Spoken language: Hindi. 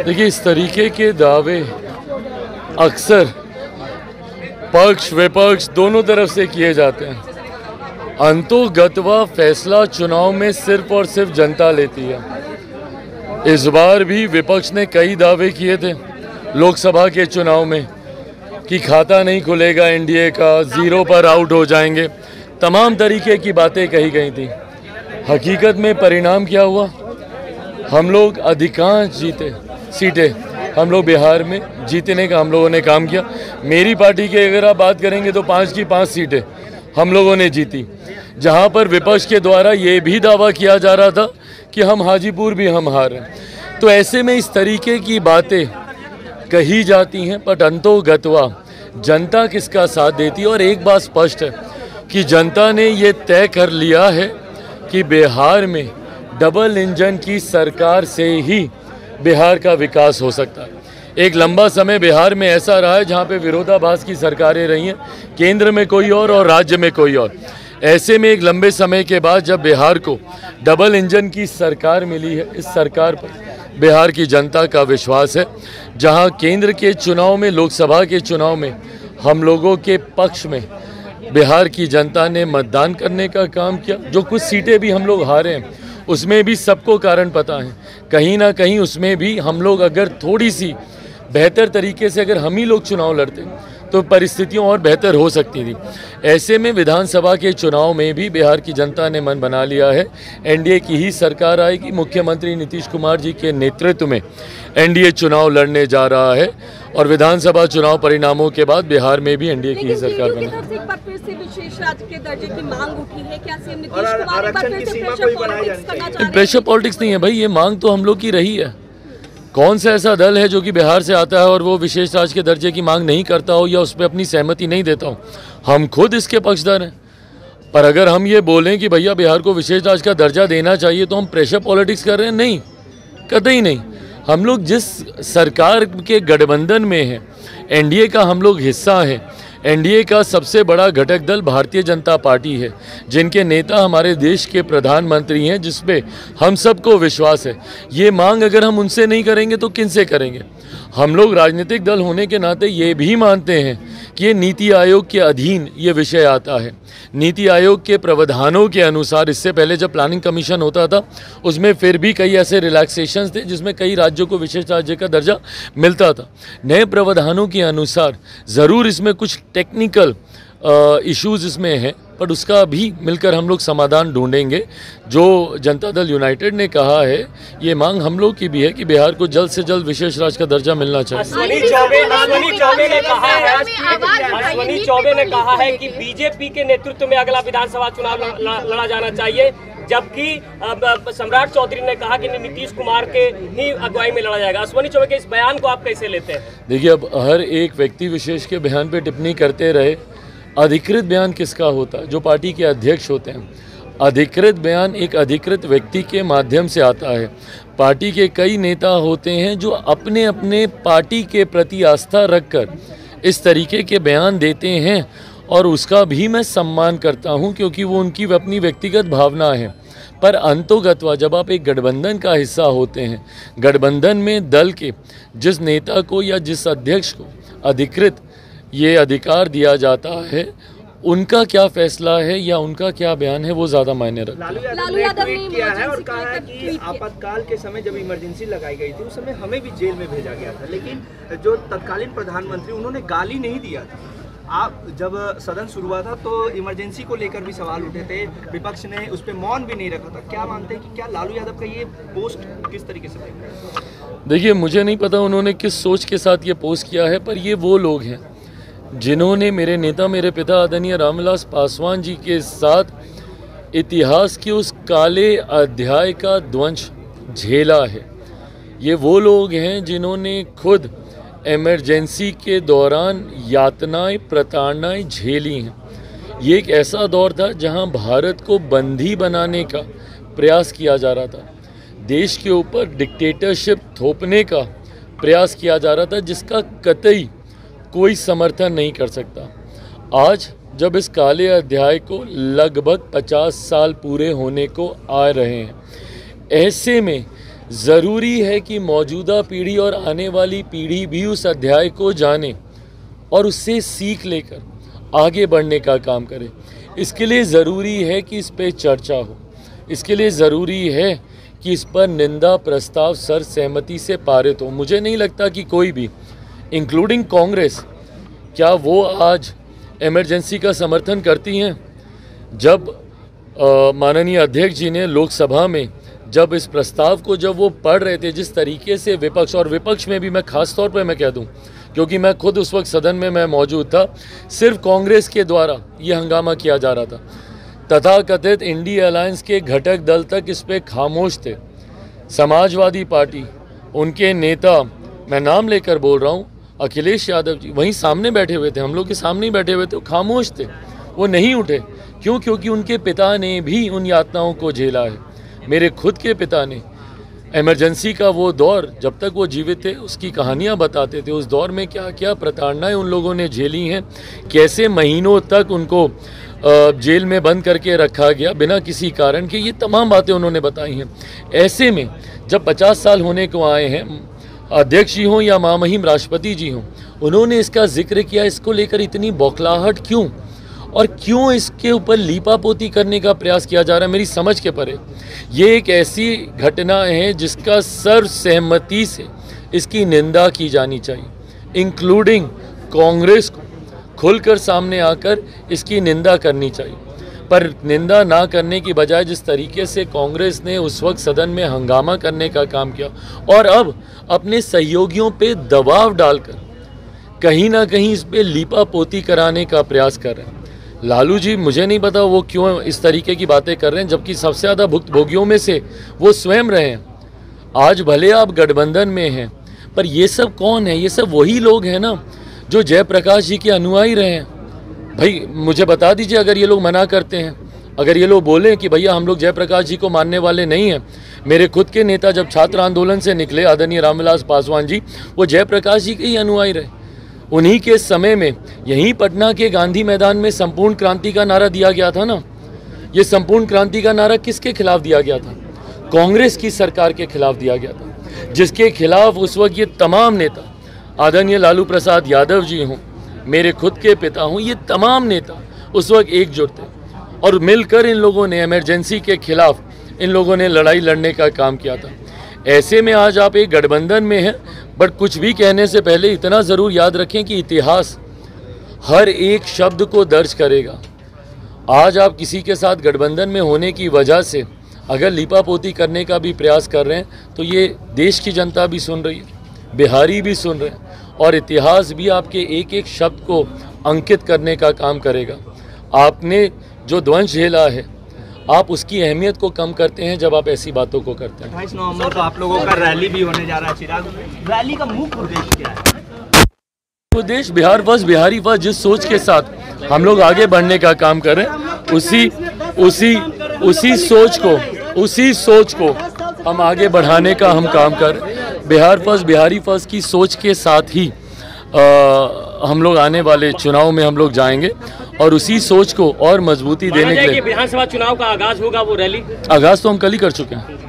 देखिए, इस तरीके के दावे अक्सर पक्ष विपक्ष दोनों तरफ से किए जाते हैं। अंतोगत्वा फैसला चुनाव में सिर्फ और सिर्फ जनता लेती है। इस बार भी विपक्ष ने कई दावे किए थे लोकसभा के चुनाव में कि खाता नहीं खुलेगा एनडीए का, जीरो पर आउट हो जाएंगे, तमाम तरीके की बातें कही गई थी। हकीकत में परिणाम क्या हुआ? हम लोग अधिकांश जीते सीटें हम लोग बिहार में जीतने का हम लोगों ने काम किया। मेरी पार्टी की अगर आप बात करेंगे तो 5 की 5 सीटें हम लोगों ने जीती, जहां पर विपक्ष के द्वारा ये भी दावा किया जा रहा था कि हम हाजीपुर भी हम हार हैं। तो ऐसे में इस तरीके की बातें कही जाती हैं, पर अंतोगत्वा जनता किसका साथ देती है। और एक बात स्पष्ट है कि जनता ने ये तय कर लिया है कि बिहार में डबल इंजन की सरकार से ही बिहार का विकास हो सकता है। एक लंबा समय बिहार में ऐसा रहा है जहाँ पे विरोधाभास की सरकारें रही हैं, केंद्र में कोई और राज्य में कोई और। ऐसे में एक लंबे समय के बाद जब बिहार को डबल इंजन की सरकार मिली है, इस सरकार पर बिहार की जनता का विश्वास है। जहाँ केंद्र के चुनाव में, लोकसभा के चुनाव में हम लोगों के पक्ष में बिहार की जनता ने मतदान करने का काम किया। जो कुछ सीटें भी हम लोग हारे हैं उसमें भी सबको कारण पता है, कहीं ना कहीं उसमें भी हम लोग अगर थोड़ी सी बेहतर तरीके से अगर हम ही लोग चुनाव लड़ते तो परिस्थितियां और बेहतर हो सकती थी। ऐसे में विधानसभा के चुनाव में भी बिहार की जनता ने मन बना लिया है, एनडीए की ही सरकार आएगी। मुख्यमंत्री नीतीश कुमार जी के नेतृत्व में एनडीए चुनाव लड़ने जा रहा है और विधानसभा चुनाव परिणामों के बाद बिहार में भी एनडीए की ही सरकार बनेगी। प्रेशर पॉलिटिक्स नहीं है भाई, ये मांग तो हम लोग की रही है। कौन सा ऐसा दल है जो कि बिहार से आता है और वो विशेष राज्य के दर्जे की मांग नहीं करता हो या उस पर अपनी सहमति नहीं देता हो? हम खुद इसके पक्षधर हैं। पर अगर हम ये बोलें कि भैया बिहार को विशेष राज्य का दर्जा देना चाहिए तो हम प्रेशर पॉलिटिक्स कर रहे हैं? नहीं, कतई नहीं। हम लोग जिस सरकार के गठबंधन में हैं, एनडीए का हम लोग हिस्सा हैं। एनडीए का सबसे बड़ा घटक दल भारतीय जनता पार्टी है, जिनके नेता हमारे देश के प्रधानमंत्री हैं, जिसपे हम सबको विश्वास है। ये मांग अगर हम उनसे नहीं करेंगे तो किन से करेंगे? हम लोग राजनीतिक दल होने के नाते ये भी मानते हैं कि ये नीति आयोग के अधीन ये विषय आता है। नीति आयोग के प्रावधानों के अनुसार इससे पहले जब प्लानिंग कमीशन होता था उसमें फिर भी कई ऐसे रिलैक्सेशंस थे जिसमें कई राज्यों को विशेष राज्य का दर्जा मिलता था। नए प्रावधानों के अनुसार ज़रूर इसमें कुछ टेक्निकल इश्यूज़ इसमें हैं, पर उसका भी मिलकर हम लोग समाधान ढूंढेंगे। जो जनता दल यूनाइटेड ने कहा है, ये मांग हम लोग की भी है कि बिहार को जल्द से जल्द विशेष राज्य का दर्जा मिलना चाहिए। अश्वनी चौबे ने कहा है कि बीजेपी के नेतृत्व में अगला विधानसभा चुनाव लड़ा जाना चाहिए, जबकि सम्राट चौधरी ने कहा कि नीतीश कुमार के ही अगुवाई में लड़ा जाएगा। अश्वनी चौबे के इस बयान को आप कैसे लेते हैं? देखिए, अब हर एक व्यक्ति विशेष के बयान पे टिप्पणी करते रहे। अधिकृत बयान किसका होता है? जो पार्टी के अध्यक्ष होते हैं। अधिकृत बयान एक अधिकृत व्यक्ति के माध्यम से आता है। पार्टी के कई नेता होते हैं जो अपने अपने पार्टी के प्रति आस्था रखकर इस तरीके के बयान देते हैं और उसका भी मैं सम्मान करता हूं, क्योंकि वो उनकी अपनी व्यक्तिगत भावना है। पर अंतोगत्वा जब आप एक गठबंधन का हिस्सा होते हैं, गठबंधन में दल के जिस नेता को या जिस अध्यक्ष को अधिकृत ये अधिकार दिया जाता है, उनका क्या फैसला है या उनका क्या बयान है वो ज्यादा मायने रखता है। लालू यादव ने किया है और कहा है कि आपातकाल के समय जब इमरजेंसी लगाई गई थी उस समय हमें भी जेल में भेजा गया था, लेकिन जो तत्कालीन प्रधानमंत्री उन्होंने गाली नहीं दिया था। आप जब सदन शुरू हुआ था तो इमरजेंसी को लेकर भी सवाल उठे थे, विपक्ष ने उस पर मौन भी नहीं रखा था। क्या मानते हैं कि क्या लालू यादव का ये पोस्ट किस तरीके से देखते हैं? देखिए, मुझे नहीं पता उन्होंने किस सोच के साथ ये पोस्ट किया है, पर ये वो लोग हैं जिन्होंने मेरे नेता, मेरे पिता आदरणीय रामविलास पासवान जी के साथ इतिहास के उस काले अध्याय का ध्वंस झेला है। ये वो लोग हैं जिन्होंने खुद इमरजेंसी के दौरान यातनाएं, प्रताड़नाएं झेली हैं। ये एक ऐसा दौर था जहां भारत को बंदी बनाने का प्रयास किया जा रहा था, देश के ऊपर डिक्टेटरशिप थोपने का प्रयास किया जा रहा था, जिसका कतई कोई समर्थन नहीं कर सकता। आज जब इस काले अध्याय को लगभग 50 साल पूरे होने को आ रहे हैं, ऐसे में ज़रूरी है कि मौजूदा पीढ़ी और आने वाली पीढ़ी भी उस अध्याय को जाने और उससे सीख लेकर आगे बढ़ने का काम करे। इसके लिए ज़रूरी है कि इस पे चर्चा हो, इसके लिए ज़रूरी है कि इस पर निंदा प्रस्ताव सर्वसहमति से पारित हो। मुझे नहीं लगता कि कोई भी, इंक्लूडिंग कांग्रेस, क्या वो आज इमरजेंसी का समर्थन करती हैं। जब माननीय अध्यक्ष जी ने लोकसभा में जब इस प्रस्ताव को जब वो पढ़ रहे थे, जिस तरीके से विपक्ष, और विपक्ष में भी मैं खास तौर पर मैं कह दूं क्योंकि मैं खुद उस वक्त सदन में मैं मौजूद था, सिर्फ कांग्रेस के द्वारा ये हंगामा किया जा रहा था। तथाकथित इंडिया अलायंस के घटक दल तक इस पे खामोश थे। समाजवादी पार्टी, उनके नेता, मैं नाम लेकर बोल रहा हूँ, अखिलेश यादव जी वहीं सामने बैठे हुए थे, हम लोग के सामने ही बैठे हुए थे, वो खामोश थे, वो नहीं उठे। क्यों? क्योंकि उनके पिता ने भी उन यातनाओं को झेला है। मेरे खुद के पिता ने इमरजेंसी का वो दौर, जब तक वो जीवित थे, उसकी कहानियाँ बताते थे। उस दौर में क्या क्या प्रताड़नाएं उन लोगों ने झेली हैं, कैसे महीनों तक उनको जेल में बंद करके रखा गया बिना किसी कारण के, ये तमाम बातें उन्होंने बताई हैं। ऐसे में जब 50 साल होने को आए हैं, अध्यक्ष जी हों या महामहिम राष्ट्रपति जी हों, उन्होंने इसका जिक्र किया। इसको लेकर इतनी बौखलाहट क्यों, और क्यों इसके ऊपर लीपापोती करने का प्रयास किया जा रहा है, मेरी समझ के परे। ये एक ऐसी घटना है जिसका सर्वसहमति से इसकी निंदा की जानी चाहिए, इंक्लूडिंग कांग्रेस को खुलकर सामने आकर इसकी निंदा करनी चाहिए। पर निंदा ना करने की बजाय जिस तरीके से कांग्रेस ने उस वक्त सदन में हंगामा करने का काम किया और अब अपने सहयोगियों पे दबाव डालकर कहीं ना कहीं इस पे लीपापोती कराने का प्रयास कर रहे हैं। लालू जी, मुझे नहीं पता वो क्यों इस तरीके की बातें कर रहे हैं, जबकि सबसे ज़्यादा भुक्तभोगियों में से वो स्वयं रहे हैं। आज भले आप गठबंधन में हैं, पर ये सब कौन है? ये सब वही लोग हैं ना जो जयप्रकाश जी के अनुयायी रहे हैं। भाई मुझे बता दीजिए, अगर ये लोग मना करते हैं, अगर ये लोग बोलें कि भैया हम लोग जयप्रकाश जी को मानने वाले नहीं हैं। मेरे खुद के नेता जब छात्र आंदोलन से निकले, आदरणीय रामविलास पासवान जी, वो जयप्रकाश जी के ही अनुयायी रहे। उन्हीं के समय में यहीं पटना के गांधी मैदान में संपूर्ण क्रांति का नारा दिया गया था ना। ये संपूर्ण क्रांति का नारा किसके खिलाफ दिया गया था? कांग्रेस की सरकार के खिलाफ दिया गया था, जिसके खिलाफ उस वक्त ये तमाम नेता, आदरणीय लालू प्रसाद यादव जी हों, मेरे खुद के पिता हों, ये तमाम नेता उस वक्त एकजुट थे और मिलकर इन लोगों ने इमरजेंसी के खिलाफ इन लोगों ने लड़ाई लड़ने का काम किया था। ऐसे में आज आप एक गठबंधन में हैं, बट कुछ भी कहने से पहले इतना ज़रूर याद रखें कि इतिहास हर एक शब्द को दर्ज करेगा। आज आप किसी के साथ गठबंधन में होने की वजह से अगर लीपापोती करने का भी प्रयास कर रहे हैं तो ये देश की जनता भी सुन रही है, बिहारी भी सुन रहे हैं, और इतिहास भी आपके एक एक शब्द को अंकित करने का काम करेगा। आपने जो ध्वंस झेला है, आप उसकी अहमियत को कम करते हैं जब आप ऐसी बातों को करते हैं। 28 नवंबर को आप लोगों का रैली भी होने जा रहा है चिराग, रैली का मुख्य उद्देश्य क्या है? उद्देश्य बिहार फर्स्ट, बिहारी फर्स्ट, जिस सोच के साथ हम लोग आगे बढ़ने का काम कर रहे हैं, उसी सोच को हम आगे बढ़ाने का हम काम कर रहे हैं। बिहार फर्स्ट, बिहारी फर्स्ट की सोच के साथ ही हम लोग आने वाले चुनाव में हम लोग जाएंगे और उसी सोच को और मजबूती देने के लिए विधानसभा चुनाव का आगाज होगा, वो रैली आगाज तो हम कल ही कर चुके हैं।